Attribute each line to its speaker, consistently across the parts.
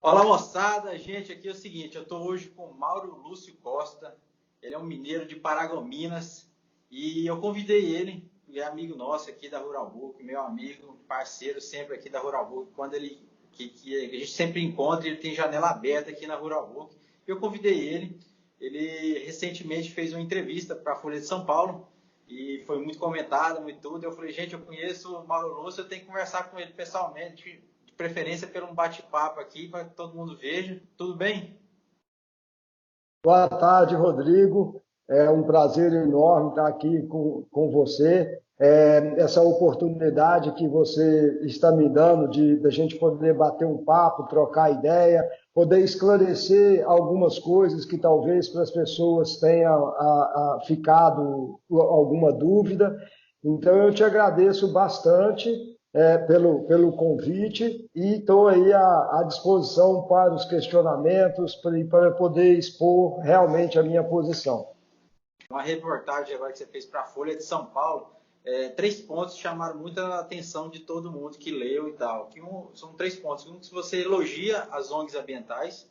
Speaker 1: Olá, moçada. Gente, aqui é o seguinte, eu estou hoje com o Mauro Lúcio Costa. Ele é um mineiro de Paragominas e eu convidei ele é amigo nosso aqui da Rural Book, meu amigo, parceiro sempre aqui da Rural Book. Quando que a gente sempre encontra, ele tem janela aberta aqui na Rural Book. Eu convidei ele. Ele recentemente fez uma entrevista para a Folha de São Paulo e foi muito comentado, muito tudo. Eu falei, gente, eu conheço o Mauro Lúcio, eu tenho que conversar com ele pessoalmente, de preferência pelo um bate-papo aqui, para que todo mundo veja. Tudo bem?
Speaker 2: Boa tarde, Rodrigo. É um prazer enorme estar aqui com você. Essa oportunidade que você está me dando de da gente poder bater um papo, trocar ideia, poder esclarecer algumas coisas que talvez para as pessoas tenha ficado alguma dúvida. Então, eu te agradeço bastante pelo convite e estou aí à disposição para os questionamentos para poder expor realmente a minha posição.
Speaker 1: Uma reportagem agora que você fez para a Folha de São Paulo, três pontos chamaram muita atenção de todo mundo que leu e tal. São três pontos. Um, que você elogia as ONGs ambientais,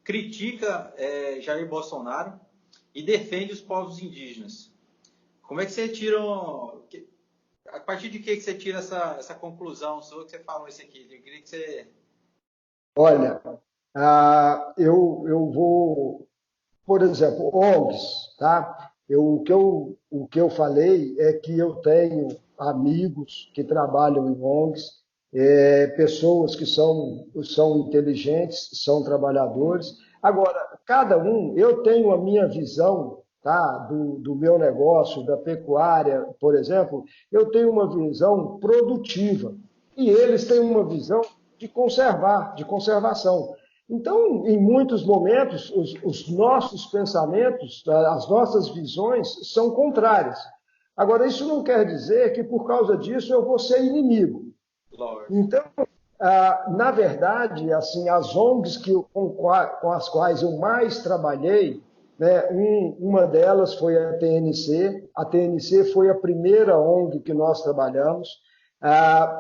Speaker 1: critica Jair Bolsonaro e defende os povos indígenas. Como é que você tira. A partir de que você tira essa conclusão sua que você falou isso aqui? Eu queria que você.
Speaker 2: Olha, eu vou, por exemplo, ONGs, tá? O que eu falei é que eu tenho amigos que trabalham em ONGs, pessoas que são inteligentes, são trabalhadores. Agora, cada um, eu tenho a minha visão, tá? Do meu negócio, da pecuária, por exemplo, eu tenho uma visão produtiva e eles têm uma visão de conservação. Então, em muitos momentos, os nossos pensamentos, as nossas visões são contrárias. Agora, isso não quer dizer que por causa disso eu vou ser inimigo.
Speaker 1: Lógico.
Speaker 2: Então, na verdade, assim, as ONGs com as quais eu mais trabalhei, né, uma delas foi a TNC. A TNC foi a primeira ONG que nós trabalhamos.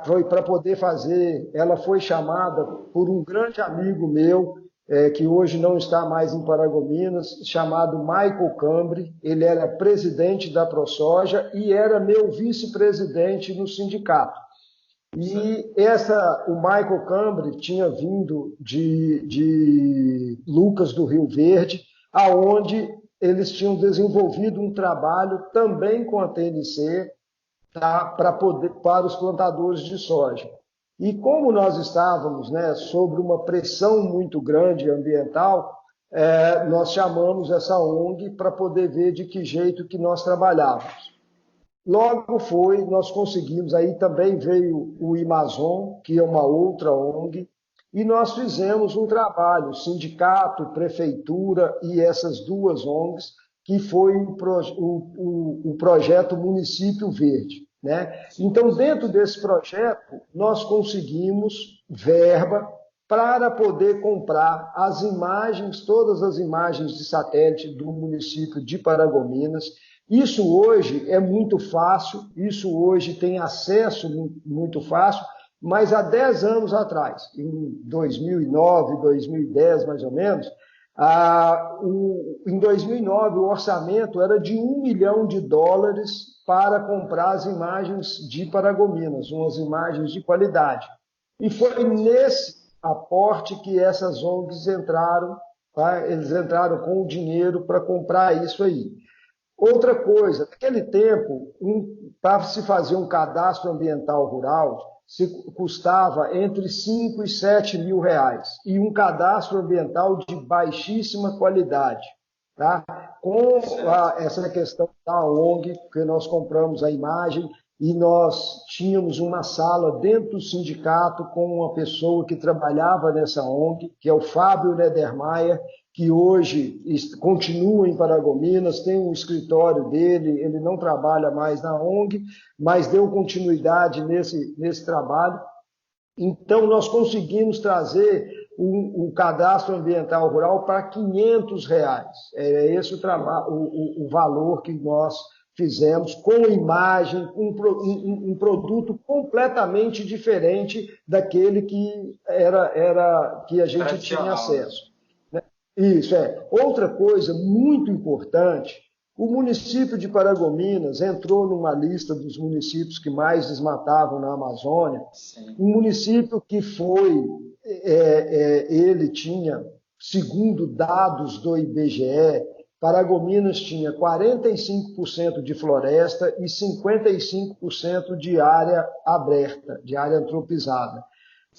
Speaker 2: Foi para poder fazer. Ela foi chamada por um grande amigo meu, que hoje não está mais em Paragominas, chamado Michael Cambre. Ele era presidente da ProSoja e era meu vice-presidente no sindicato. O Michael Cambre tinha vindo de Lucas do Rio Verde, aonde eles tinham desenvolvido um trabalho também com a TNC, tá, para os plantadores de soja. E como nós estávamos, né, sobre uma pressão muito grande ambiental, nós chamamos essa ONG para poder ver de que jeito que nós trabalhávamos. Logo foi, nós conseguimos, aí também veio o Amazon, que é uma outra ONG, e nós fizemos um trabalho, sindicato, prefeitura e essas duas ONGs, que foi o projeto Município Verde. Né? Então, dentro desse projeto, nós conseguimos verba para poder comprar as imagens, todas as imagens de satélite do município de Paragominas. Isso hoje é muito fácil, isso hoje tem acesso muito fácil, mas há 10 anos atrás, em 2009, 2010 mais ou menos, em 2009 o orçamento era de US$ 1 milhão para comprar as imagens de Paragominas, umas imagens de qualidade. E foi nesse aporte que essas ONGs entraram, tá? Eles entraram com o dinheiro para comprar isso aí. Outra coisa, naquele tempo, para se fazer um cadastro ambiental rural, custava entre 5 e 7 mil reais. E um cadastro ambiental de baixíssima qualidade. Tá? Com essa questão da ONG, que nós compramos a imagem e nós tínhamos uma sala dentro do sindicato com uma pessoa que trabalhava nessa ONG, que é o Fábio Ledermayer, que hoje continua em Paragominas, tem um escritório dele, ele não trabalha mais na ONG, mas deu continuidade nesse trabalho. Então, nós conseguimos trazer um cadastro ambiental rural para R$ 500. É esse o valor que nós fizemos com imagem, um produto completamente diferente daquele que que a gente tinha acesso. Né? Isso é. Outra coisa muito importante, o município de Paragominas entrou numa lista dos municípios que mais desmatavam na Amazônia. Sim. Um município que ele tinha, segundo dados do IBGE, Paragominas tinha 45% de floresta e 55% de área aberta, de área antropizada.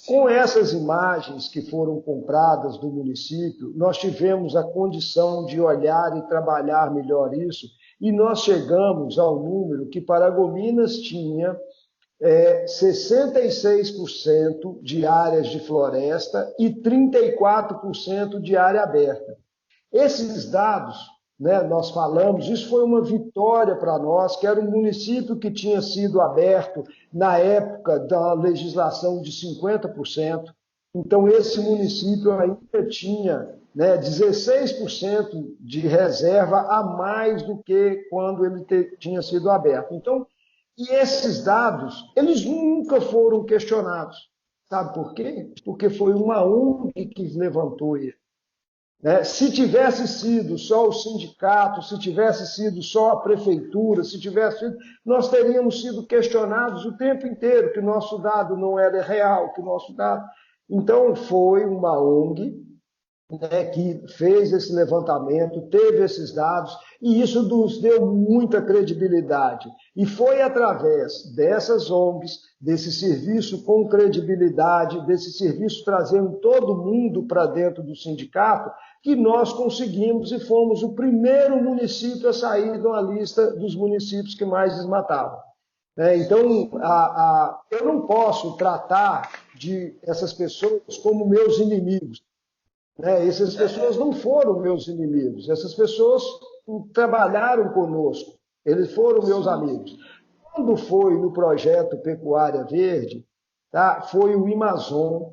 Speaker 2: Com essas imagens que foram compradas do município, nós tivemos a condição de olhar e trabalhar melhor isso, e nós chegamos ao número que Paragominas tinha 66% de áreas de floresta e 34% de área aberta. Esses dados, né, nós falamos, isso foi uma vitória para nós, que era um município que tinha sido aberto na época da legislação de 50%. Então, esse município ainda tinha 16% de reserva a mais do que quando ele tinha sido aberto. Então, e esses dados, eles nunca foram questionados. Sabe por quê? Porque foi uma ONG que levantou ele. Se tivesse sido só o sindicato, se tivesse sido só a prefeitura, se tivesse sido, nós teríamos sido questionados o tempo inteiro que o nosso dado não era real, que o nosso dado... Então, foi uma ONG que fez esse levantamento, teve esses dados, e isso nos deu muita credibilidade. E foi através dessas ONGs, desse serviço com credibilidade, desse serviço trazendo todo mundo para dentro do sindicato, que nós conseguimos e fomos o primeiro município a sair de uma lista dos municípios que mais desmatavam. Então, eu não posso tratar essas pessoas como meus inimigos. Essas pessoas não foram meus inimigos, essas pessoas trabalharam conosco, eles foram meus amigos. Quando foi no projeto Pecuária Verde, foi o Amazon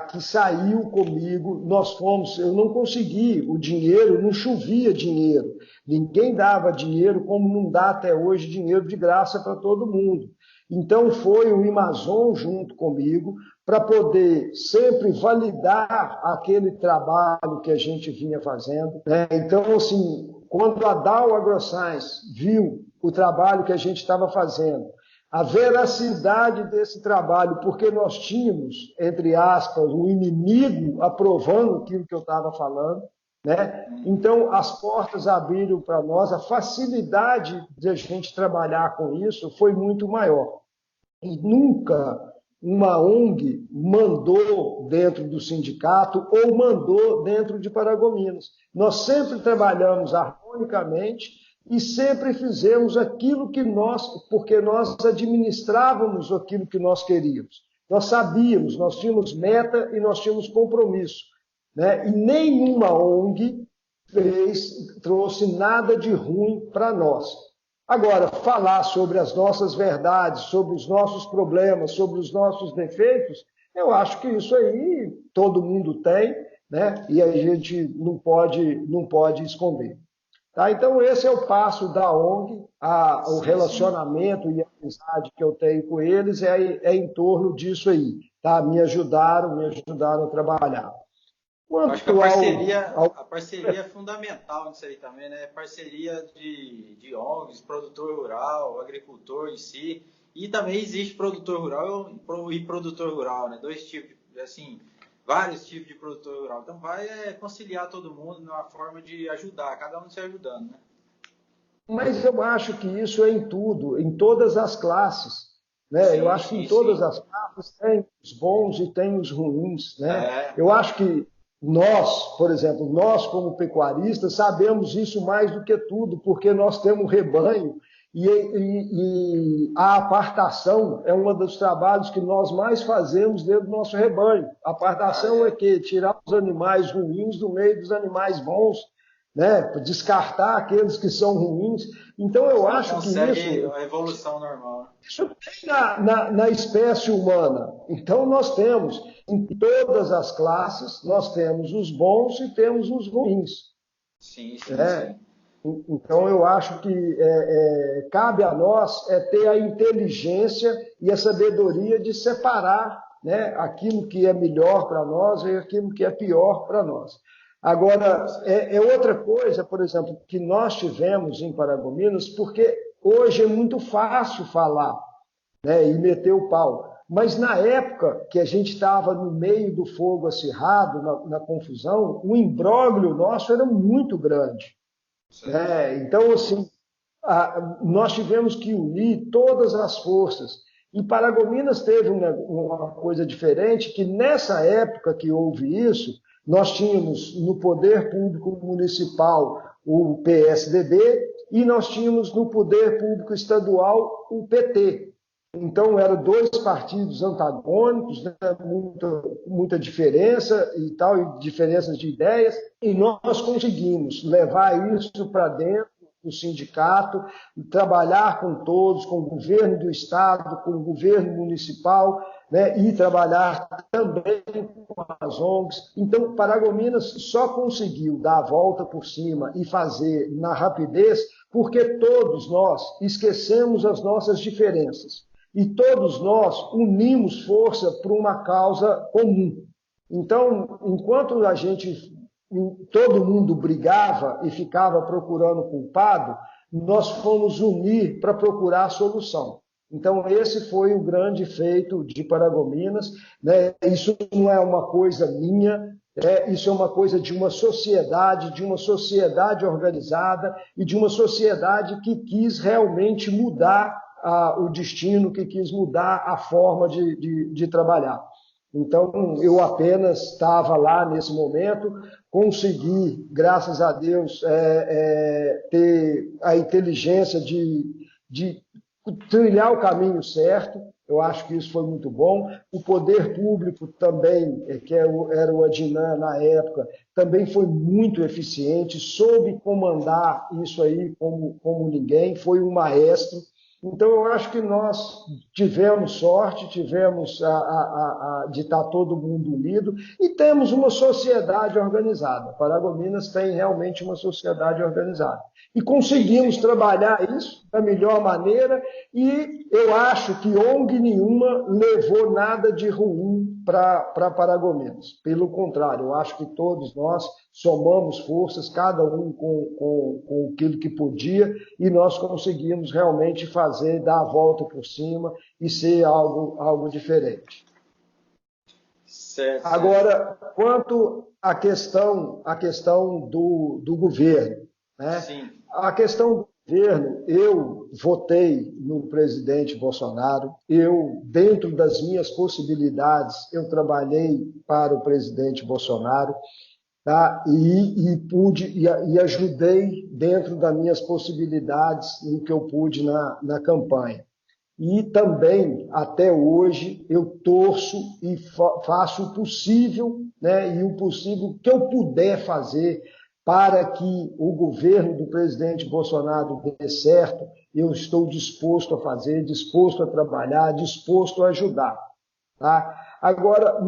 Speaker 2: que saiu comigo, nós fomos, eu não consegui o dinheiro, não chovia dinheiro, ninguém dava dinheiro, como não dá até hoje dinheiro de graça para todo mundo. Então foi o Amazon junto comigo, para poder sempre validar aquele trabalho que a gente vinha fazendo. Então, assim, quando a Dow AgroScience viu o trabalho que a gente estava fazendo, a veracidade desse trabalho, porque nós tínhamos, entre aspas, um inimigo aprovando aquilo que eu estava falando, Então, as portas abriram para nós, a facilidade de a gente trabalhar com isso foi muito maior. E nunca uma ONG mandou dentro do sindicato ou mandou dentro de Paragominas. Nós sempre trabalhamos harmonicamente e sempre fizemos aquilo que porque nós administrávamos aquilo que nós queríamos. Nós sabíamos, nós tínhamos meta e nós tínhamos compromisso. E nenhuma ONG trouxe nada de ruim para nós. Agora, falar sobre as nossas verdades, sobre os nossos problemas, sobre os nossos defeitos, eu acho que isso aí todo mundo tem, e a gente não pode esconder. Então, esse é o passo da ONG, o relacionamento e a amizade que eu tenho com eles é em torno disso aí. Me ajudaram a trabalhar.
Speaker 1: Acho que a parceria é fundamental nisso aí também, né? Parceria de ONGs, produtor rural, agricultor em si, e também existe produtor rural e produtor rural, né? Dois tipos, assim, vários tipos de produtor rural. Então vai conciliar todo mundo numa forma de ajudar, cada um se ajudando, né?
Speaker 2: Mas eu acho que isso é em tudo, em todas as classes, né? Eu acho que em todas as classes tem os bons e tem os ruins, né? Eu acho que nós, por exemplo, nós como pecuaristas sabemos isso mais do que tudo, porque nós temos um rebanho e a apartação é um dos trabalhos que nós mais fazemos dentro do nosso rebanho. A apartação é que tirar os animais ruins do meio dos animais bons, descartar aqueles que são ruins. Então eu acho que isso...
Speaker 1: a evolução normal.
Speaker 2: Isso tem na espécie humana. Então nós temos, em todas as classes, nós temos os bons e temos os ruins.
Speaker 1: Sim.
Speaker 2: Então, eu acho que cabe a nós ter a inteligência e a sabedoria de separar, né, aquilo que é melhor para nós e aquilo que é pior para nós. Agora, é outra coisa, por exemplo, que nós tivemos em Paragominas, porque hoje é muito fácil falar, né, e meter o pau. Mas na época que a gente estava no meio do fogo acirrado, na confusão, o imbróglio nosso era muito grande. Então, assim, nós tivemos que unir todas as forças. E Paragominas teve uma coisa diferente, que nessa época que houve isso, nós tínhamos no poder público municipal o PSDB e nós tínhamos no poder público estadual o PT. Então, eram dois partidos antagônicos, né? muita diferença e tal, e diferenças de ideias, e nós conseguimos levar isso para dentro do sindicato, trabalhar com todos, com o governo do Estado, com o governo municipal, né? E trabalhar também com as ONGs. Então, Paragominas só conseguiu dar a volta por cima e fazer na rapidez porque todos nós esquecemos as nossas diferenças. E todos nós unimos força para uma causa comum. Então, enquanto todo mundo brigava e ficava procurando culpado, nós fomos unir para procurar a solução. Então, esse foi o grande feito de Paragominas, né? Isso não é uma coisa minha, isso é uma coisa de uma sociedade organizada e de uma sociedade que quis realmente mudar o destino, que quis mudar a forma de trabalhar. Então, eu apenas estava lá nesse momento, consegui, graças a Deus, ter a inteligência de trilhar o caminho certo. Eu acho que isso foi muito bom. O poder público também, que era o Adnan na época, também foi muito eficiente, soube comandar isso aí como ninguém, foi um maestro. Então, eu acho que nós tivemos sorte, tivemos de estar todo mundo unido e temos uma sociedade organizada. Paragominas tem realmente uma sociedade organizada. E conseguimos trabalhar isso da melhor maneira e eu acho que ONG nenhuma levou nada de ruim para Paragominas. Pelo contrário, eu acho que todos nós somamos forças, cada um com aquilo que podia, e nós conseguimos realmente dar a volta por cima e ser algo diferente.
Speaker 1: Certo.
Speaker 2: Agora, quanto à questão do governo, né?
Speaker 1: Sim.
Speaker 2: A questão do governo, eu votei no presidente Bolsonaro, dentro das minhas possibilidades, eu trabalhei para o presidente Bolsonaro, tá? E ajudei dentro das minhas possibilidades no que eu pude na campanha. E também, até hoje, eu torço e faço o possível, né, e o possível que eu puder fazer para que o governo do presidente Bolsonaro dê certo. Eu estou disposto a fazer, disposto a trabalhar, disposto a ajudar. Tá? Agora,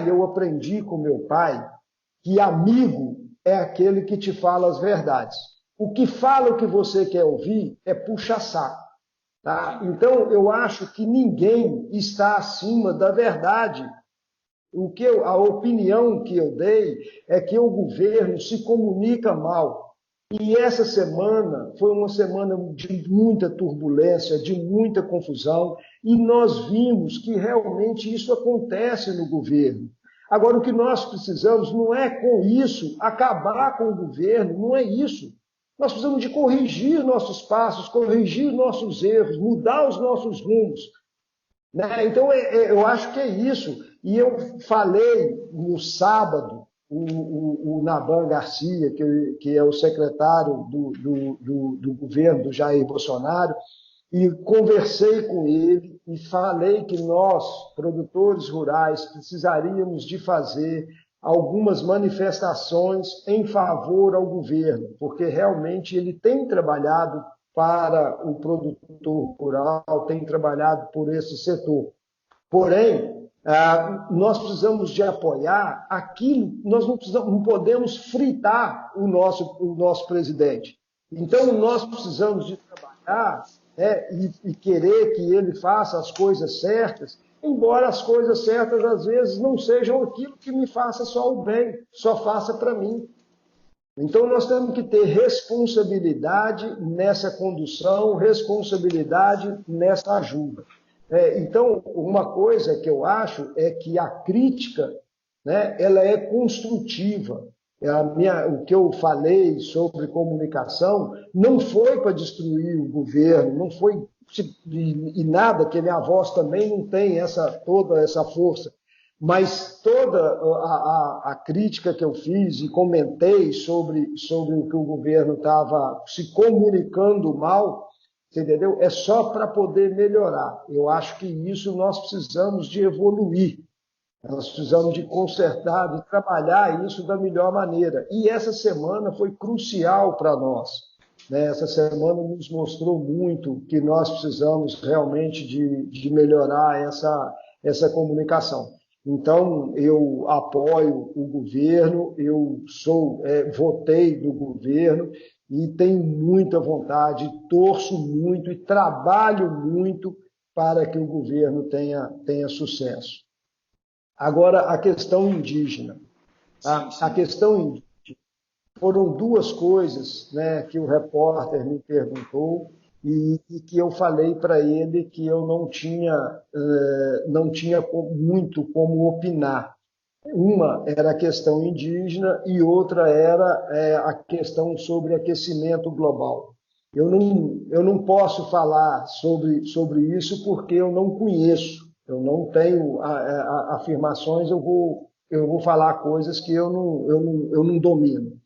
Speaker 2: eu aprendi com meu pai que amigo é aquele que te fala as verdades. O que fala o que você quer ouvir é puxa-saco. Tá? Então, eu acho que ninguém está acima da verdade. A opinião que eu dei é que o governo se comunica mal. E essa semana foi uma semana de muita turbulência, de muita confusão, e nós vimos que realmente isso acontece no governo. Agora, o que nós precisamos não é com isso acabar com o governo, não é isso. Nós precisamos de corrigir nossos passos, corrigir nossos erros, mudar os nossos rumos. Né? Então, eu acho que é isso. E eu falei no sábado, o Naban Garcia, que é o secretário do governo do Jair Bolsonaro, e conversei com ele e falei que nós, produtores rurais, precisaríamos de fazer algumas manifestações em favor ao governo, porque realmente ele tem trabalhado para o produtor rural, tem trabalhado por esse setor. Porém, nós precisamos de apoiar aquilo, nós não podemos fritar o nosso presidente. Então, nós precisamos de trabalhar, né, e querer que ele faça as coisas certas, embora as coisas certas, às vezes, não sejam aquilo que me faça só o bem, só faça para mim. Então, nós temos que ter responsabilidade nessa condução, responsabilidade nessa ajuda. Então, uma coisa que eu acho é que a crítica, né, ela é construtiva. O que eu falei sobre comunicação não foi para destruir o governo, não foi e nada, que a minha voz também não tem toda essa força. Mas toda a crítica que eu fiz e comentei sobre o que o governo estava se comunicando mal, entendeu? É só para poder melhorar. Eu acho que isso nós precisamos de evoluir. Nós precisamos de consertar, de trabalhar isso da melhor maneira. E essa semana foi crucial para nós. Né? Essa semana nos mostrou muito que nós precisamos realmente de melhorar essa comunicação. Então, eu apoio o governo, votei do governo e tenho muita vontade, torço muito e trabalho muito para que o governo tenha sucesso. Agora, a questão indígena. A questão indígena foram duas coisas, né, que o repórter me perguntou e que eu falei para ele que eu não tinha muito como opinar. Uma era a questão indígena e outra era a questão sobre aquecimento global. Eu não posso falar sobre isso porque eu não conheço, eu não tenho afirmações, eu vou falar coisas que eu não domino.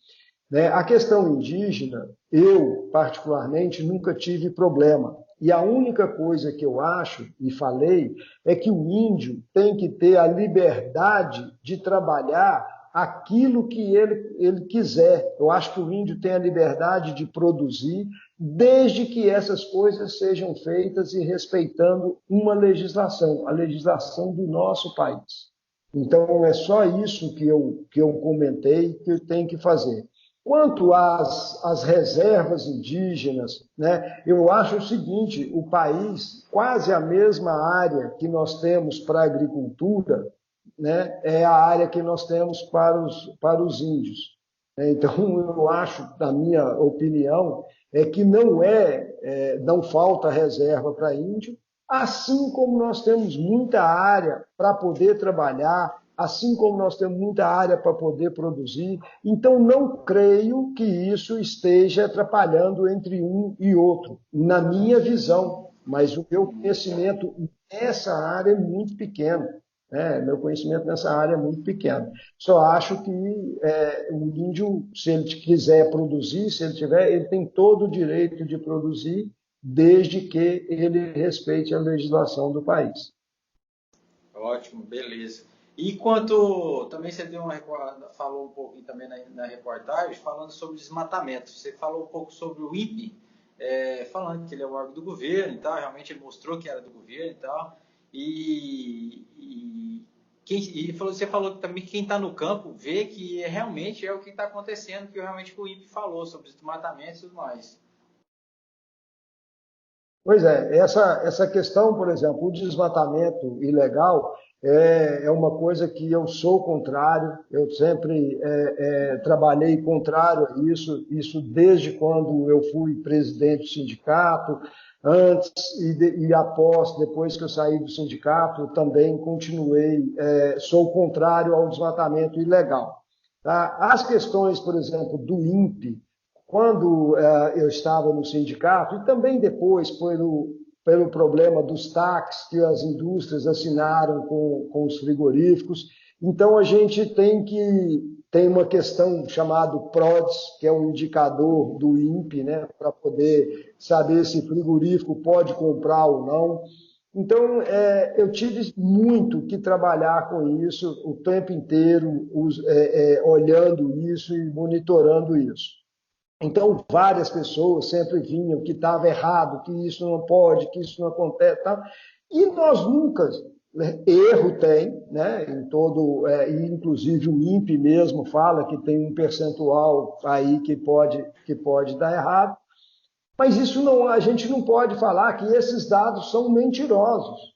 Speaker 2: Né? A questão indígena, eu, particularmente, nunca tive problema. E a única coisa que eu acho, e falei, é que o índio tem que ter a liberdade de trabalhar aquilo que ele quiser. Eu acho que o índio tem a liberdade de produzir, desde que essas coisas sejam feitas e respeitando uma legislação, a legislação do nosso país. Então, é só isso que eu comentei que eu tenho que fazer. Quanto às reservas indígenas, né, eu acho o seguinte, o país, quase a mesma área que nós temos para a agricultura, né, é a área que nós temos para os índios. Então, eu acho, na minha opinião, que não falta reserva para índio, assim como nós temos muita área para poder trabalhar, assim como nós temos muita área para poder produzir. Então, não creio que isso esteja atrapalhando entre um e outro, na minha visão. Mas o meu conhecimento nessa área é muito pequeno. Meu conhecimento nessa área é muito pequeno. Só acho que o índio, se ele quiser produzir, se ele tem todo o direito de produzir, desde que ele respeite a legislação do país.
Speaker 1: Ótimo, beleza. E quanto também você falou um pouquinho também na reportagem, falando sobre desmatamento. Você falou um pouco sobre o INPE, falando que ele é um órgão do governo e tal, realmente ele mostrou que era do governo e tal. Você falou também que quem está no campo vê que realmente é o que está acontecendo, que realmente o INPE falou sobre os desmatamentos e tudo mais.
Speaker 2: Pois é, essa questão, por exemplo, o desmatamento ilegal é uma coisa que eu sou contrário, eu sempre trabalhei contrário a isso desde quando eu fui presidente do sindicato, antes e após, depois que eu saí do sindicato, eu também continuei, sou contrário ao desmatamento ilegal. Tá? As questões, por exemplo, do INPE, quando eu estava no sindicato, e também depois pelo problema dos taxas que as indústrias assinaram com os frigoríficos. Então, a gente tem uma questão chamada PRODES, que é um indicador do INPE, né, para poder saber se frigorífico pode comprar ou não. Então, eu tive muito que trabalhar com isso o tempo inteiro, olhando isso e monitorando isso. Então, várias pessoas sempre vinham que estava errado, que isso não pode, que isso não acontece. Tal. E nós nunca Erro tem, né, em todo, e inclusive o INPE mesmo fala que tem um percentual aí que pode dar errado, mas isso não, a gente não pode falar que esses dados são mentirosos.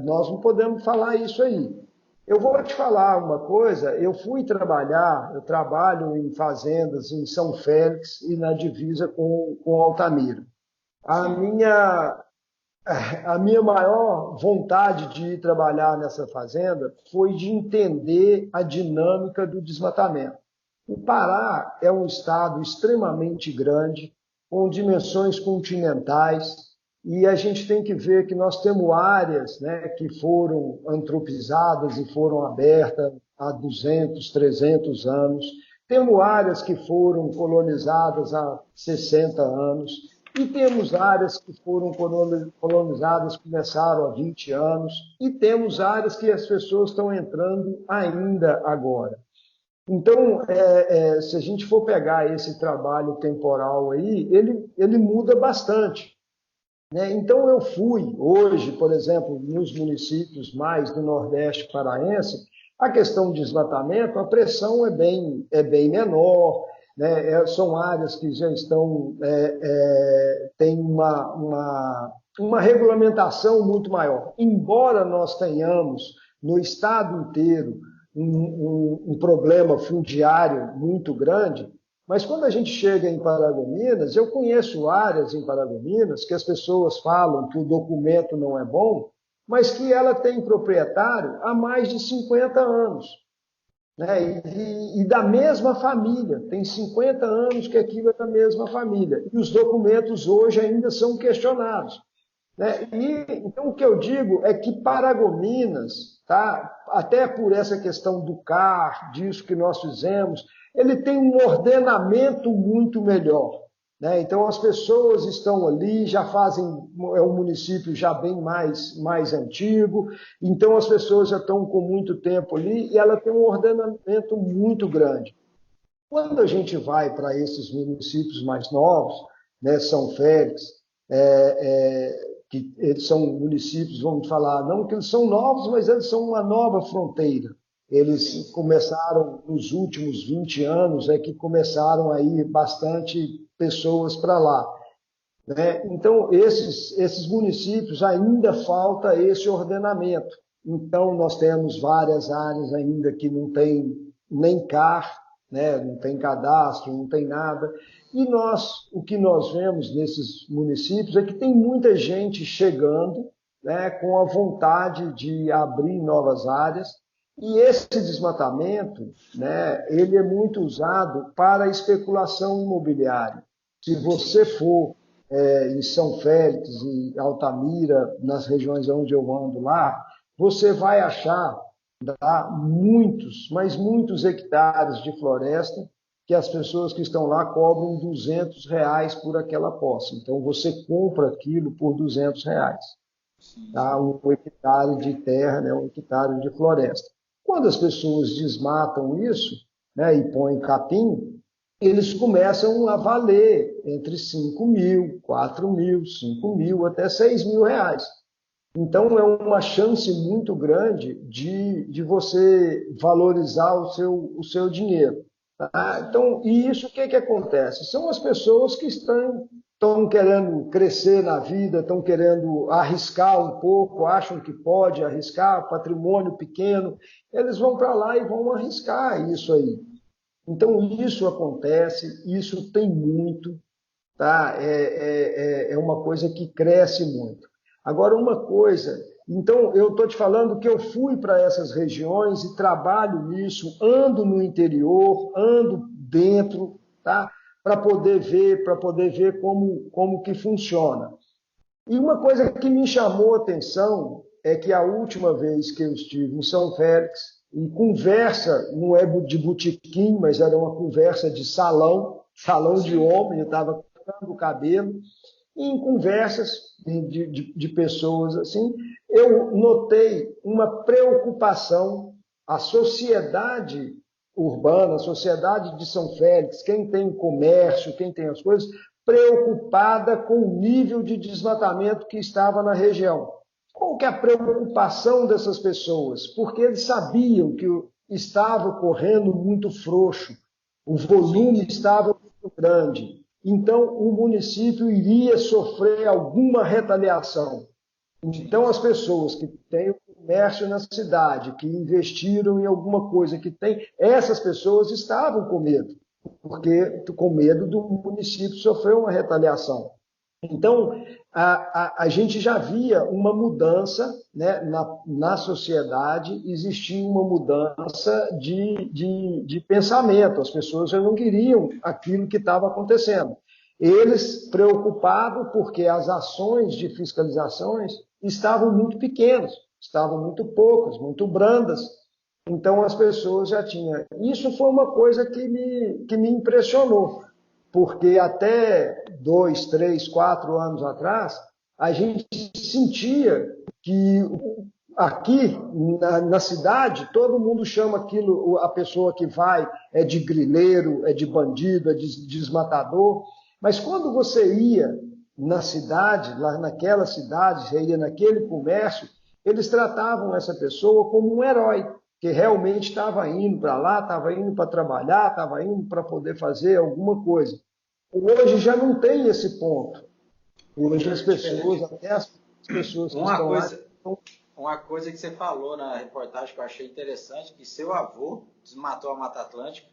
Speaker 2: Nós não podemos falar isso aí. Eu vou te falar uma coisa, eu trabalho em fazendas em São Félix e na divisa com Altamira. A
Speaker 1: Sim.
Speaker 2: minha, a minha maior vontade de ir trabalhar nessa fazenda foi de entender a dinâmica do desmatamento. O Pará é um estado extremamente grande, com dimensões continentais, e a gente tem que ver que nós temos áreas, né, que foram antropizadas e foram abertas há 200, 300 anos. Temos áreas que foram colonizadas há 60 anos. E temos áreas que foram colonizadas, começaram há 20 anos, e temos áreas que as pessoas estão entrando ainda agora. Então, se a gente for pegar esse trabalho temporal aí, ele muda bastante, né? Então, eu fui hoje, por exemplo, nos municípios mais do Nordeste paraense, a questão de desmatamento, a pressão é bem menor, né? São áreas que já estão, têm uma regulamentação muito maior. Embora nós tenhamos no estado inteiro um problema fundiário muito grande, mas quando a gente chega em Paragominas, eu conheço áreas em Paragominas que as pessoas falam que o documento não é bom, mas que ela tem proprietário há mais de 50 anos, né? E da mesma família, tem 50 anos que aquilo é da mesma família. E os documentos hoje ainda são questionados, né? Então, o que eu digo é que Paragominas, tá? Até por essa questão do CAR, disso que nós fizemos, ele tem um ordenamento muito melhor, né? Então, as pessoas estão ali, já fazem, é um município já bem mais antigo, então as pessoas já estão com muito tempo ali e ela tem um ordenamento muito grande. Quando a gente vai para esses municípios mais novos, né, São Félix, que eles são municípios, vamos falar, não que eles são novos, mas eles são uma nova fronteira. Eles começaram, nos últimos 20 anos, que começaram a ir bastante pessoas para lá, né? Então, esses municípios ainda falta esse ordenamento. Então, nós temos várias áreas ainda que não tem nem CAR, né? Não tem cadastro, não tem nada. E o que nós vemos nesses municípios é que tem muita gente chegando, né, com a vontade de abrir novas áreas. E esse desmatamento, né, ele é muito usado para especulação imobiliária. Se você for em São Félix, em Altamira, nas regiões onde eu ando lá, você vai achar, tá, muitos, mas muitos hectares de floresta que as pessoas que estão lá cobram R$ 200 por aquela posse. Então, você compra aquilo por R$ 200, tá? Um hectare de terra, né? Um hectare de floresta. Quando as pessoas desmatam isso, né, e põem capim, eles começam a valer entre 5 mil, 4 mil, 5 mil, até R$ 6.000. Então, é uma chance muito grande de você valorizar o seu dinheiro. Tá? Então, e isso o que acontece? São as pessoas que estão querendo crescer na vida, estão querendo arriscar um pouco, acham que pode arriscar, patrimônio pequeno, eles vão para lá e vão arriscar isso aí. Então, isso acontece, isso tem muito, tá? É uma coisa que cresce muito. Agora, uma coisa, então, eu estou te falando que eu fui para essas regiões e trabalho nisso, ando no interior, ando dentro, tá? Para poder ver como que funciona. E uma coisa que me chamou a atenção é que a última vez que eu estive em São Félix, em conversa, não é de botequim, mas era uma conversa de salão de homem, eu estava cortando o cabelo, e em conversas de pessoas assim, eu notei uma preocupação, a sociedade urbana, a sociedade de São Félix, quem tem comércio, quem tem as coisas, preocupada com o nível de desmatamento que estava na região. Qual que é a preocupação dessas pessoas? Porque eles sabiam que estava correndo muito frouxo, o volume estava muito grande. Então, o município iria sofrer alguma retaliação. Então, as pessoas que têm o comércio na cidade, que investiram em alguma coisa, que tem, essas pessoas estavam com medo, porque com medo do município sofrer uma retaliação. Então, a gente já via uma mudança, né, na sociedade, existia uma mudança de pensamento, as pessoas já não queriam aquilo que estava acontecendo. Eles preocupados porque as ações de fiscalizações estavam muito pequenas, estavam muito poucas, muito brandas. Então as pessoas já tinham. Isso foi uma coisa que me impressionou, porque até 2, 3, 4 anos atrás, a gente sentia que aqui na cidade, todo mundo chama aquilo, a pessoa que vai é de grileiro, é de bandido, é de desmatador. Mas quando você ia na cidade, lá naquela cidade, você ia naquele comércio, eles tratavam essa pessoa como um herói, que realmente estava indo para lá, estava indo para trabalhar, estava indo para poder fazer alguma coisa. Hoje já não tem esse ponto. Hoje as pessoas, até as pessoas que
Speaker 1: Uma
Speaker 2: estão lá,
Speaker 1: coisa, uma coisa que você falou na reportagem que eu achei interessante, que seu avô desmatou a Mata Atlântica,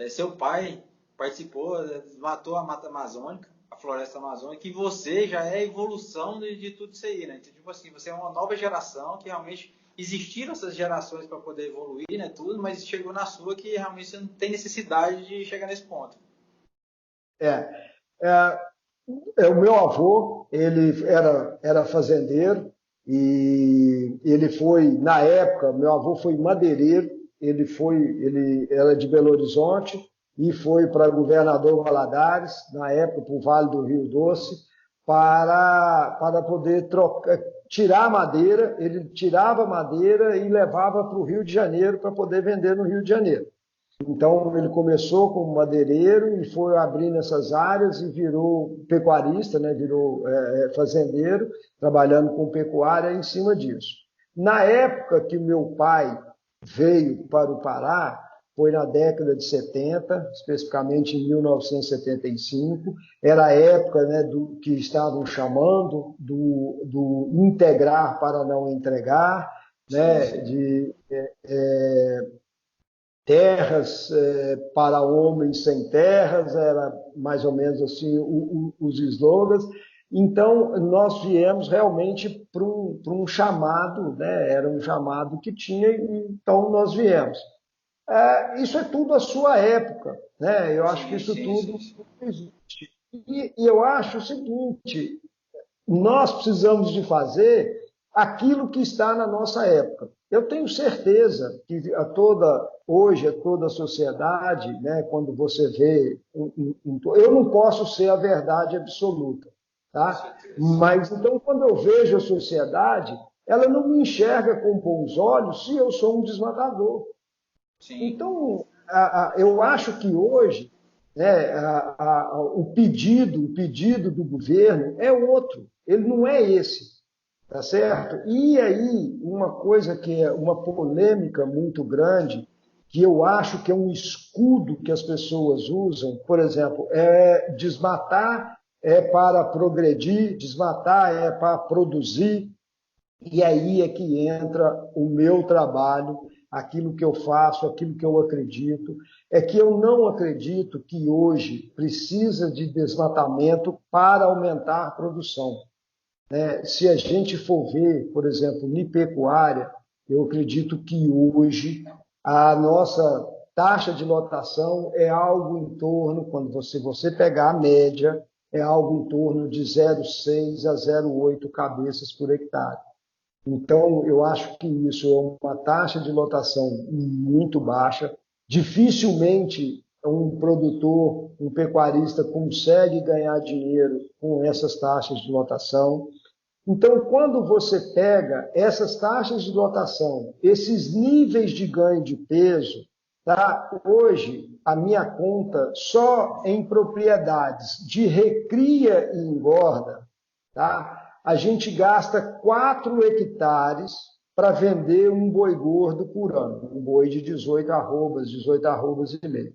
Speaker 1: seu pai participou, desmatou a Mata Amazônica, a Floresta Amazônica, e você já é a evolução de tudo isso aí, né? Então, tipo assim, você é uma nova geração que realmente existiram essas gerações para poder evoluir, né, tudo, mas chegou na sua que realmente você não tem necessidade de chegar nesse ponto.
Speaker 2: é, é, o meu avô, ele era fazendeiro e ele foi, na época, meu avô foi madeireiro, ele era de Belo Horizonte e foi para Governador Valadares, na época, para o Vale do Rio Doce, para poder tirar madeira, ele tirava madeira e levava para o Rio de Janeiro para poder vender no Rio de Janeiro. Então, ele começou como madeireiro e foi abrindo essas áreas e virou pecuarista, né? Virou fazendeiro, trabalhando com pecuária em cima disso. Na época que meu pai veio para o Pará, foi na década de 70, especificamente em 1975, era a época, né, do que estavam chamando do integrar para não entregar, né, de terras para homens sem terras, era mais ou menos assim os slogans. Então, nós viemos realmente para um chamado, né? Era um chamado que tinha, então nós viemos. Isso é tudo a sua época, né? Eu acho que
Speaker 1: Sim,
Speaker 2: isso
Speaker 1: sim, sim,
Speaker 2: tudo
Speaker 1: sim.
Speaker 2: existe. E eu acho o seguinte, nós precisamos de fazer aquilo que está na nossa época. Eu tenho certeza que hoje, a toda a sociedade, né, quando você vê, eu não posso ser a verdade absoluta,
Speaker 1: Com
Speaker 2: tá?
Speaker 1: certeza.
Speaker 2: Mas então, quando eu vejo a sociedade, ela não me enxerga com bons olhos se eu sou um desmatador.
Speaker 1: Sim.
Speaker 2: Então, eu acho que hoje, né, o pedido do governo é outro, ele não é esse, tá certo? E aí, uma coisa que é uma polêmica muito grande, que eu acho que é um escudo que as pessoas usam, por exemplo, é desmatar é para progredir, desmatar é para produzir, e aí é que entra o meu trabalho, aquilo que eu faço, aquilo que eu acredito. É que eu não acredito que hoje precisa de desmatamento para aumentar a produção. Se a gente for ver, por exemplo, em pecuária, eu acredito que hoje a nossa taxa de lotação é algo em torno, quando você pegar a média, é algo em torno de 0,6 a 0,8 cabeças por hectare. Então, eu acho que isso é uma taxa de lotação muito baixa. Dificilmente um produtor, um pecuarista consegue ganhar dinheiro com essas taxas de lotação. Então, quando você pega essas taxas de lotação, esses níveis de ganho de peso, tá? Hoje, a minha conta só em propriedades de recria e engorda, tá? a gente gasta 4 hectares para vender um boi gordo por ano, um boi de 18 arrobas e meio.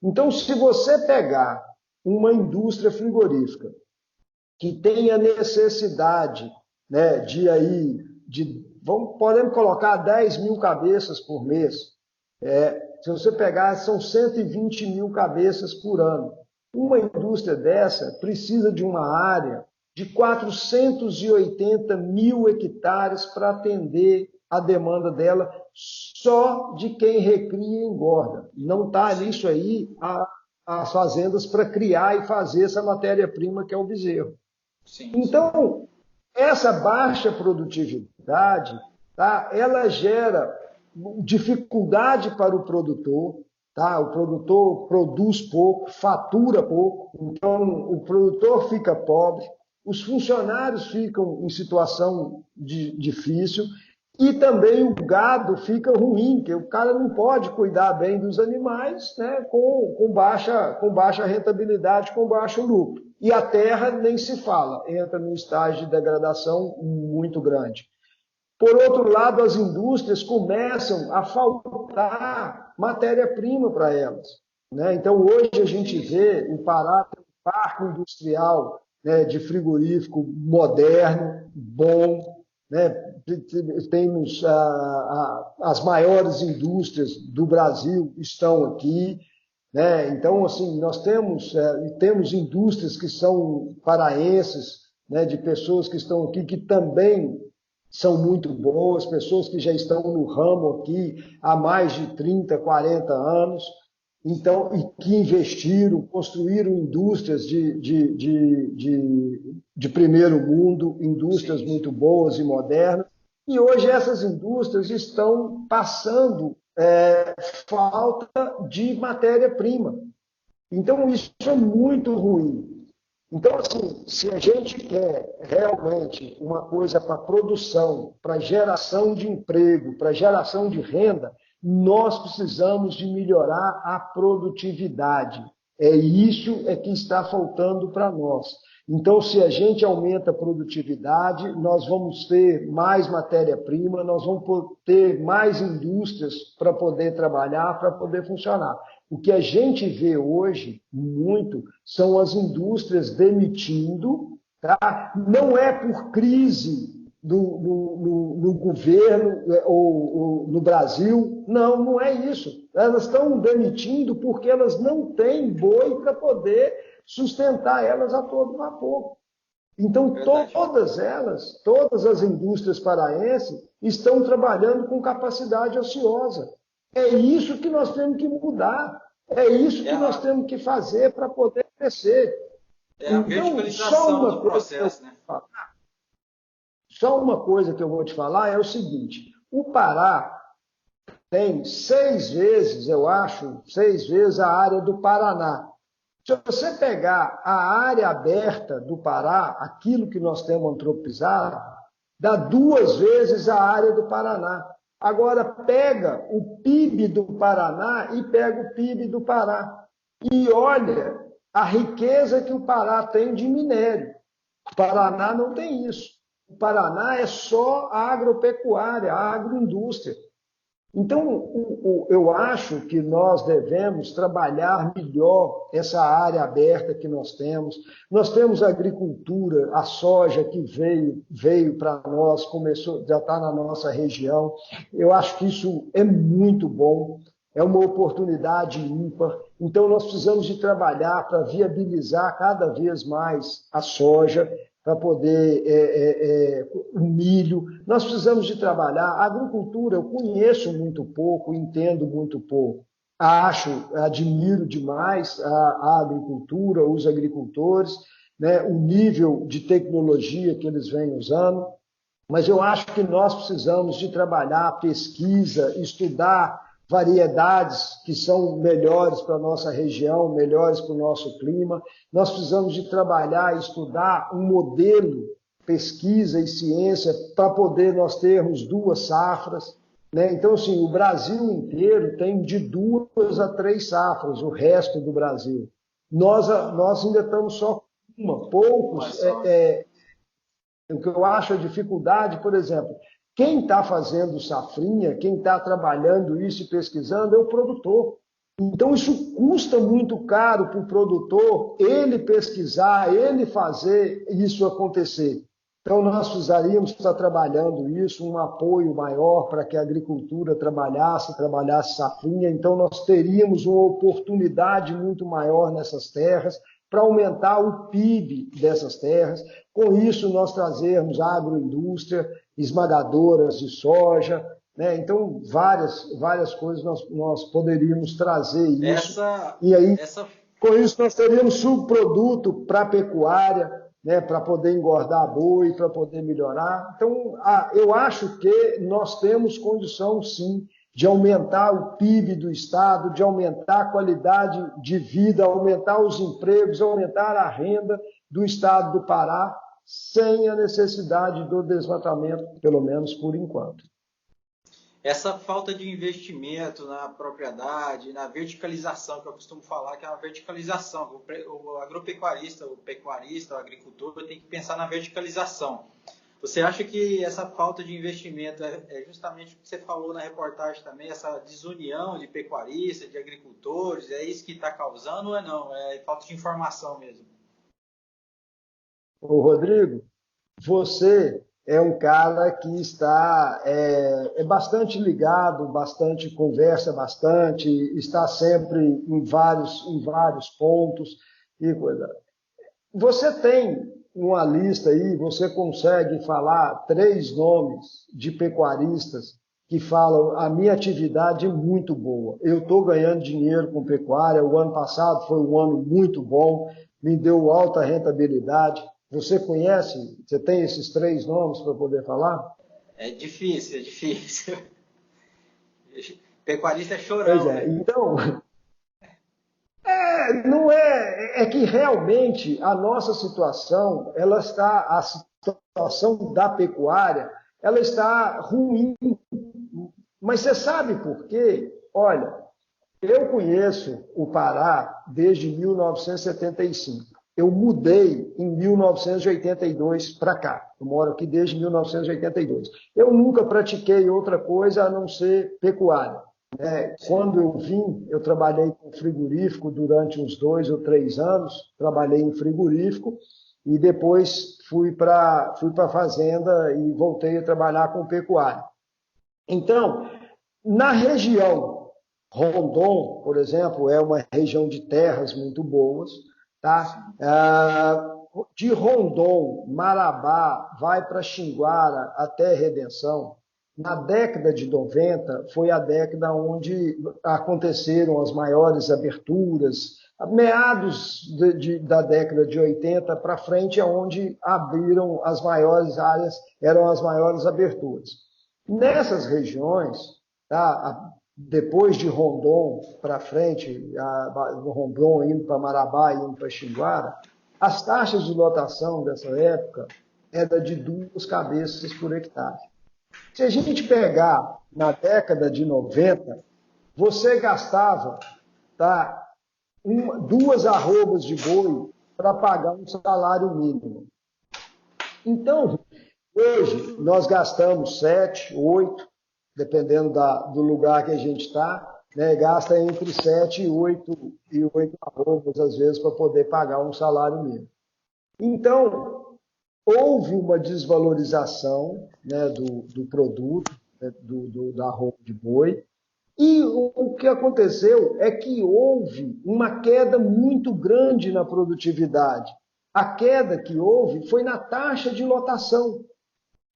Speaker 2: Então, se você pegar uma indústria frigorífica que tenha necessidade, né, podemos colocar 10 mil cabeças por mês. Se você pegar, são 120 mil cabeças por ano. Uma indústria dessa precisa de uma área de 480 mil hectares para atender a demanda dela só de quem recria e engorda. Não está nisso aí as fazendas para criar e fazer essa matéria-prima que é o bezerro.
Speaker 1: Sim,
Speaker 2: então, essa baixa produtividade, tá, ela gera dificuldade para o produtor. Tá? O produtor produz pouco, fatura pouco, então o produtor fica pobre, os funcionários ficam em situação difícil e também o gado fica ruim, porque o cara não pode cuidar bem dos animais, né, com baixa rentabilidade, com baixo lucro. E a terra nem se fala, entra num estágio de degradação muito grande. Por outro lado, as indústrias começam a faltar matéria-prima para elas. Né? Então, hoje a gente vê o Pará tem um parque industrial, né, de frigorífico moderno, bom, né? Temos as maiores indústrias do Brasil estão aqui. Né? Então, assim, nós temos indústrias que são paraenses, né, de pessoas que estão aqui que também são muito boas, pessoas que já estão no ramo aqui há mais de 30, 40 anos, então, e que investiram, construíram indústrias de primeiro mundo, indústrias muito boas e modernas, e hoje essas indústrias estão passando falta de matéria-prima. Então, isso é muito ruim. Então, assim, se a gente quer realmente uma coisa para produção, para geração de emprego, para geração de renda, nós precisamos de melhorar a produtividade. Isso que está faltando para nós. Então, se a gente aumenta a produtividade, nós vamos ter mais matéria-prima, nós vamos ter mais indústrias para poder trabalhar, para poder funcionar. O que a gente vê hoje, muito, são as indústrias demitindo, tá? Não é por crise no governo ou no Brasil, não é isso. Elas estão demitindo porque elas não têm boi para poder sustentar elas a todo vapor. Então, todas as indústrias paraenses estão trabalhando com capacidade ociosa. É isso que nós temos que mudar. É isso que nós temos que fazer para poder crescer.
Speaker 1: A verticalização do processo, né?
Speaker 2: Só uma coisa que eu vou te falar é o seguinte: o Pará tem 6 vezes, eu acho, 6 vezes a área do Paraná. Se você pegar a área aberta do Pará, aquilo que nós temos antropizado, dá 2 vezes a área do Paraná. Agora, pega o PIB do Paraná e pega o PIB do Pará. E olha a riqueza que o Pará tem de minério. O Paraná não tem isso. O Paraná é só a agropecuária, a agroindústria. Então, eu acho que nós devemos trabalhar melhor essa área aberta que nós temos. Nós temos a agricultura, a soja que veio para nós, já está na nossa região. Eu acho que isso é muito bom, é uma oportunidade ímpar. Então, nós precisamos de trabalhar para viabilizar cada vez mais a soja, para poder o milho. Nós precisamos de trabalhar. A agricultura eu conheço muito pouco, entendo muito pouco. Admiro demais a agricultura, os agricultores, né, o nível de tecnologia que eles vêm usando, mas eu acho que nós precisamos de trabalhar pesquisa, estudar variedades que são melhores para a nossa região, melhores para o nosso clima. Nós precisamos de trabalhar, estudar um modelo, pesquisa e ciência, para poder nós termos 2 safras. Né? Então, assim, o Brasil inteiro tem de 2 a 3 safras, o resto do Brasil. Nós ainda estamos só com uma. Poucos O que eu acho a dificuldade, por exemplo, quem está fazendo safrinha, quem está trabalhando isso e pesquisando é o produtor. Então, isso custa muito caro para o produtor, ele pesquisar, ele fazer isso acontecer. Então, nós precisaríamos estar trabalhando isso, um apoio maior para que a agricultura trabalhasse safrinha. Então, nós teríamos uma oportunidade muito maior nessas terras para aumentar o PIB dessas terras. Com isso, nós trazermos a agroindústria, esmagadoras de soja, né? Então, várias coisas nós poderíamos trazer isso. E aí, com isso, nós teríamos subproduto para a pecuária, né? Para poder engordar boi, para poder melhorar. Então, eu acho que nós temos condição, sim, de aumentar o PIB do Estado, de aumentar a qualidade de vida, aumentar os empregos, aumentar a renda do Estado do Pará, sem a necessidade do desmatamento, pelo menos por enquanto.
Speaker 1: Essa falta de investimento na propriedade, na verticalização, que eu costumo falar que é uma verticalização, o agropecuarista, o pecuarista, o agricultor tem que pensar na verticalização. Você acha que essa falta de investimento é justamente o que você falou na reportagem também, essa desunião de pecuaristas, de agricultores, é isso que está causando ou não? É falta de informação mesmo?
Speaker 2: Ô, Rodrigo, você é um cara que está bastante ligado, bastante conversa bastante, está sempre em vários pontos e coisa. Você tem uma lista aí, você consegue falar 3 nomes de pecuaristas que falam: a minha atividade é muito boa, eu estou ganhando dinheiro com pecuária, o ano passado foi um ano muito bom, me deu alta rentabilidade. Você conhece? Você tem esses 3 nomes para poder falar?
Speaker 1: É difícil, é difícil. Pecuarista é chorão.
Speaker 2: Pois é, então, não é que realmente a nossa situação, a situação da pecuária, ela está ruim. Mas você sabe por quê? Olha, eu conheço o Pará desde 1975. Eu mudei em 1982 para cá. Eu moro aqui desde 1982. Eu nunca pratiquei outra coisa a não ser pecuária. Quando eu vim, eu trabalhei com frigorífico durante uns 2 ou 3 anos, trabalhei em frigorífico e depois fui para a fazenda e voltei a trabalhar com pecuária. Então, na região, Rondon, por exemplo, é uma região de terras muito boas, tá? De Rondon, Marabá, vai para Xinguara até Redenção. Na década de 90, foi a década onde aconteceram as maiores aberturas. Meados da década de 80 para frente é onde abriram as maiores áreas, eram as maiores aberturas. Nessas regiões, tá, depois de Rondon para frente, Rondon indo para Marabá e indo para Xinguara, as taxas de lotação dessa época eram de 2 cabeças por hectare. Se a gente pegar na década de 90, você gastava 2 arrobas de boi para pagar um salário mínimo. Então, hoje, nós gastamos 7, 8, dependendo do lugar que a gente está, né? Gasta entre 7 e 8 arrobas, às vezes, para poder pagar um salário mínimo. Então, houve uma desvalorização, né, do produto, né, da arroba de boi, e o que aconteceu é que houve uma queda muito grande na produtividade. A queda que houve foi na taxa de lotação.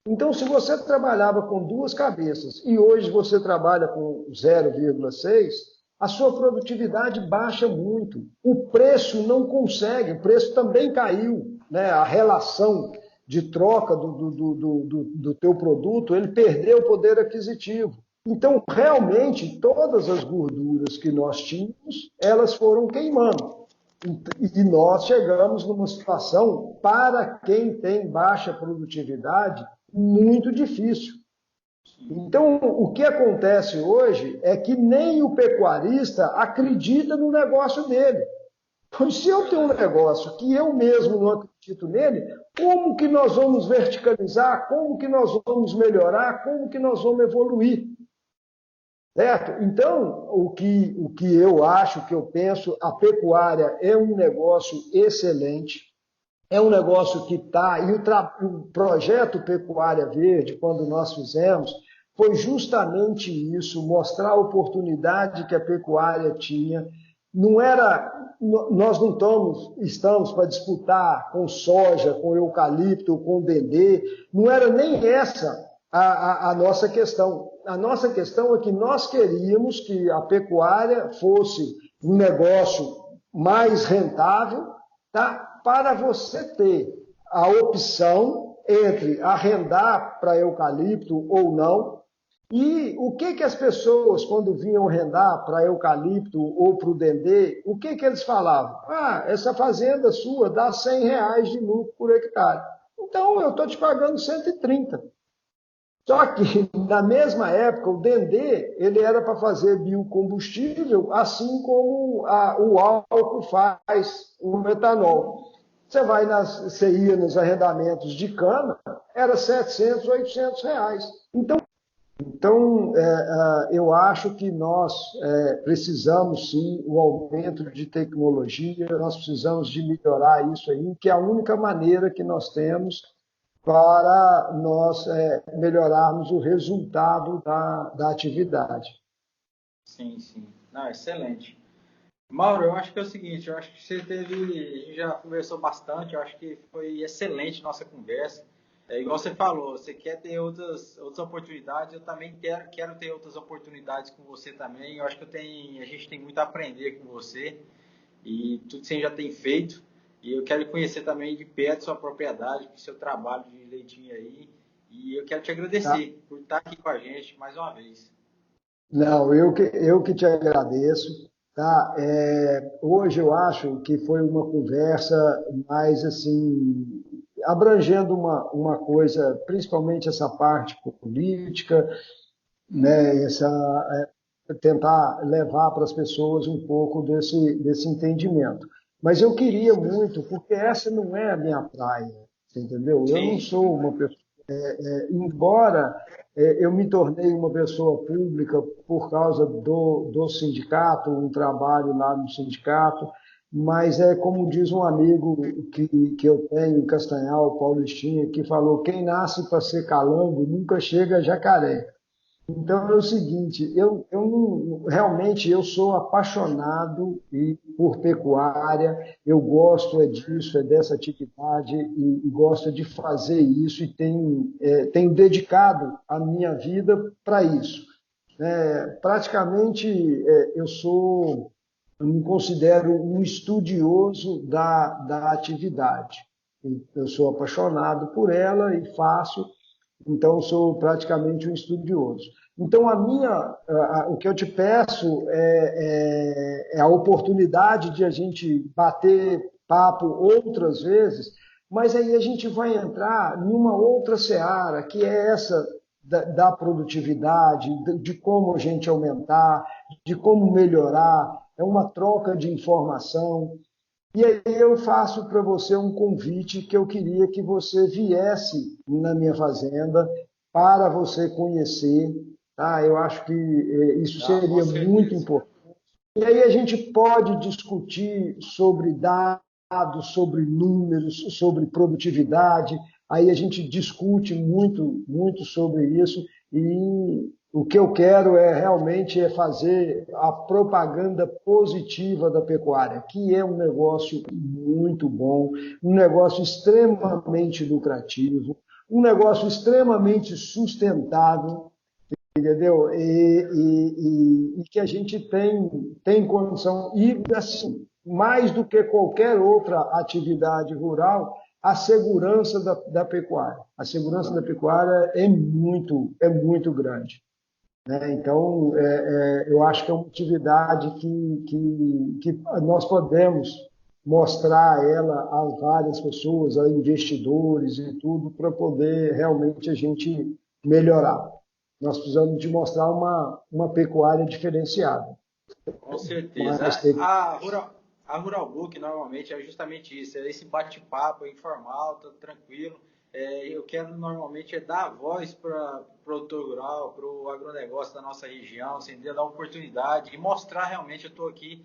Speaker 2: Então, se você trabalhava com 2 cabeças e hoje você trabalha com 0,6, a sua produtividade baixa muito. O preço não consegue, o preço também caiu, né? A relação de troca do teu produto, ele perdeu o poder aquisitivo. Então, realmente, todas as gorduras que nós tínhamos, elas foram queimando. E nós chegamos numa situação, para quem tem baixa produtividade, muito difícil. Então, o que acontece hoje é que nem o pecuarista acredita no negócio dele. Pois se eu tenho um negócio que eu mesmo não acredito nele, como que nós vamos verticalizar? Como que nós vamos melhorar? Como que nós vamos evoluir? Certo? Então, o que eu acho, o que eu penso, a pecuária é um negócio excelente, é um negócio que está. E o projeto Pecuária Verde, quando nós fizemos, foi justamente isso, mostrar a oportunidade que a pecuária tinha. Não era. Nós não estamos para disputar com soja, com eucalipto, com dendê, não era nem essa a nossa questão. A nossa questão é que nós queríamos que a pecuária fosse um negócio mais rentável, tá? Para você ter a opção entre arrendar para eucalipto ou não. E o que as pessoas, quando vinham arrendar para eucalipto ou para o dendê, o que eles falavam? Ah, essa fazenda sua dá R$ 100 de lucro por hectare. Então, eu estou te pagando 130. Só que, na mesma época, o dendê ele era para fazer biocombustível, assim como o álcool faz o metanol. Você ia nos arrendamentos de cana, era R$ 700, R$ 800. Então, eu acho que nós precisamos, sim, o aumento de tecnologia, nós precisamos de melhorar isso aí, que é a única maneira que nós temos para nós melhorarmos o resultado da atividade.
Speaker 1: Sim, sim. Não, excelente. Mauro, eu acho que é o seguinte, eu acho que você teve, a gente já conversou bastante, eu acho que foi excelente nossa conversa. É igual você falou, você quer ter outras oportunidades, eu também quero ter outras oportunidades com você também. Eu acho que a gente tem muito a aprender com você e tudo que você já tem feito. E eu quero conhecer também de perto sua propriedade, seu trabalho de leitinho aí. E eu quero te
Speaker 2: Tá?
Speaker 1: agradecer por estar aqui com a gente mais uma vez.
Speaker 2: Não, eu que te agradeço. Tá? Hoje eu acho que foi uma conversa mais assim, abrangendo uma coisa, principalmente essa parte política, né, tentar levar para as pessoas um pouco desse entendimento. Mas eu queria muito, porque essa não é a minha praia, entendeu? Eu não
Speaker 1: Sim,
Speaker 2: sou uma pessoa, embora eu me tornei uma pessoa pública por causa do sindicato, um trabalho lá no sindicato, mas é como diz um amigo que eu tenho em Castanhal, Paulistinha, que falou: quem nasce para ser calango nunca chega a jacaré. Então é o seguinte, realmente eu sou apaixonado por pecuária, eu gosto disso, dessa atividade e gosto de fazer isso e tenho dedicado a minha vida para isso. Praticamente eu me considero um estudioso da atividade. Eu sou apaixonado por ela e faço, então sou praticamente um estudioso. Então, o que eu te peço é a oportunidade de a gente bater papo outras vezes, mas aí a gente vai entrar numa outra seara, que é essa da produtividade, de como a gente aumentar, de como melhorar, é uma troca de informação. E aí eu faço para você um convite que eu queria que você viesse na minha fazenda para você conhecer, tá? Eu acho que isso
Speaker 1: tá, com
Speaker 2: seria muito
Speaker 1: certeza.
Speaker 2: importante. E aí a gente pode discutir sobre dados, sobre números, sobre produtividade. Aí a gente discute muito, muito sobre isso. E o que eu quero realmente fazer a propaganda positiva da pecuária, que é um negócio muito bom, um negócio extremamente lucrativo, um negócio extremamente sustentável, entendeu? E que a gente tem condição, e assim, mais do que qualquer outra atividade rural, a segurança da pecuária. A segurança da pecuária é muito grande. Né? Então, eu acho que é uma atividade que nós podemos mostrar ela a várias pessoas, a investidores e tudo, para poder realmente a gente melhorar. Nós precisamos de mostrar uma pecuária diferenciada.
Speaker 1: Com certeza.
Speaker 2: Mas tem,
Speaker 1: A Rural Book normalmente é justamente isso, é esse bate-papo informal, tá tranquilo. Eu quero normalmente dar voz para o produtor rural, para o agronegócio da nossa região, assim, dar oportunidade e mostrar realmente, eu estou aqui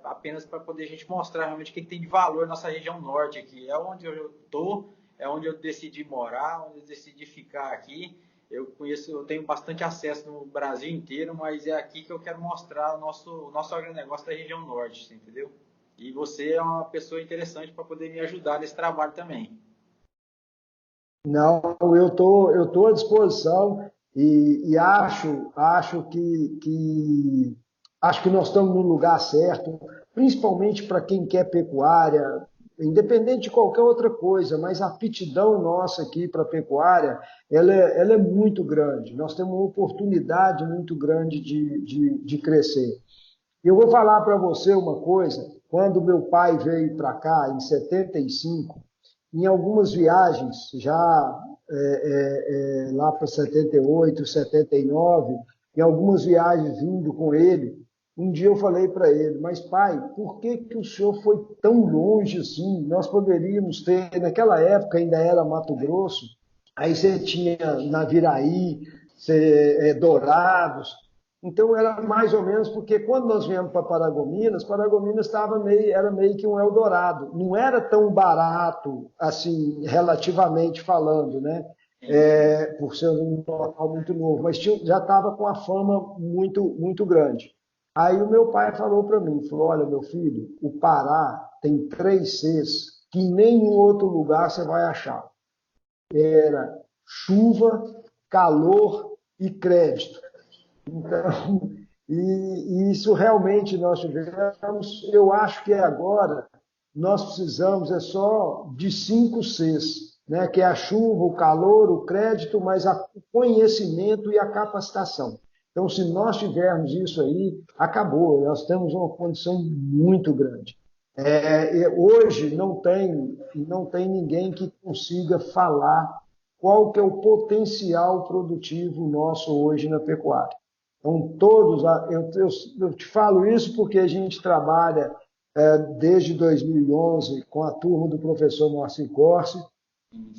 Speaker 1: apenas para poder a gente mostrar realmente o que tem de valor na nossa região norte aqui. É onde eu estou, é onde eu decidi morar, onde eu decidi ficar aqui. Eu tenho bastante acesso no Brasil inteiro, mas é aqui que eu quero mostrar o nosso agronegócio da região norte, entendeu? E você é uma pessoa interessante para poder me ajudar nesse trabalho também.
Speaker 2: Não, eu tô à disposição e acho que nós estamos no lugar certo, principalmente para quem quer pecuária, independente de qualquer outra coisa, mas a aptidão nossa aqui para a pecuária, ela é muito grande. Nós temos uma oportunidade muito grande de crescer. Eu vou falar para você uma coisa, quando meu pai veio para cá em 75, em algumas viagens, já lá para 78, 79, em algumas viagens vindo com ele, um dia eu falei para ele, mas pai, por que que o senhor foi tão longe assim? Nós poderíamos ter, naquela época ainda era Mato Grosso, aí você tinha Naviraí, Dourados, então era mais ou menos porque quando nós viemos para Paragominas, Paragominas era meio que um Eldorado. Não era tão barato, assim, relativamente falando, né? Por ser um local muito novo, mas já estava com a fama muito grande. Aí o meu pai falou para mim, falou, olha meu filho, o Pará tem 3 Cs que em nenhum outro lugar você vai achar. Era chuva, calor e crédito. Então, e isso realmente nós tivemos. Eu acho que agora nós precisamos é só de 5 Cs, né? Que é a chuva, o calor, o crédito, mas o conhecimento e a capacitação. Então, se nós tivermos isso aí, acabou. Nós temos uma condição muito grande. Hoje não tem ninguém que consiga falar qual que é o potencial produtivo nosso hoje na pecuária. Então, eu te falo isso porque a gente trabalha desde 2011 com a turma do professor Moacir Corsi,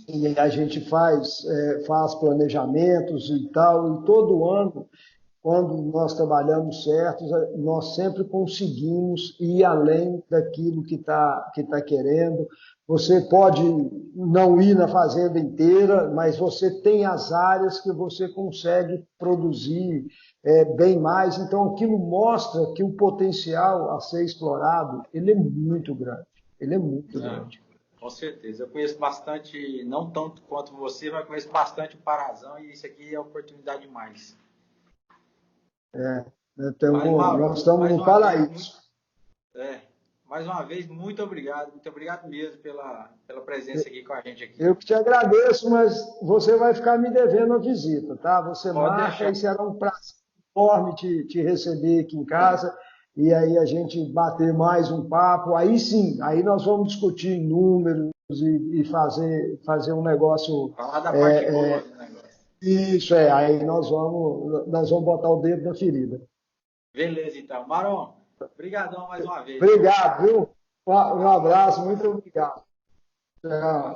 Speaker 2: e a gente faz planejamentos e tal, e todo ano, quando nós trabalhamos certos, nós sempre conseguimos ir além daquilo que tá querendo. Você pode não ir na fazenda inteira, mas você tem as áreas que você consegue produzir bem mais. Então, aquilo mostra que o potencial a ser explorado, ele é muito grande. Ele é muito grande.
Speaker 1: Com certeza. Eu conheço bastante, não tanto quanto você, mas conheço bastante o Parazão e isso aqui é oportunidade demais. Mas, Mauro,
Speaker 2: Nós estamos
Speaker 1: mais
Speaker 2: no
Speaker 1: uma vez,
Speaker 2: paraíso.
Speaker 1: é, mais uma vez, muito obrigado mesmo pela presença aqui com a gente aqui.
Speaker 2: Eu que te agradeço, mas você vai ficar me devendo a visita, tá? Você
Speaker 1: Pode
Speaker 2: marca
Speaker 1: deixar.
Speaker 2: e será um prazer enorme te receber aqui em casa e aí a gente bater mais um papo. Aí sim, aí nós vamos discutir números e fazer um negócio.
Speaker 1: Falar da parte
Speaker 2: é,
Speaker 1: boa
Speaker 2: é,
Speaker 1: do negócio.
Speaker 2: isso é, aí nós vamos botar o dedo na ferida.
Speaker 1: Beleza, então. Maron, obrigadão mais uma vez, viu?
Speaker 2: Obrigado, viu? Um abraço, muito obrigado. Tchau.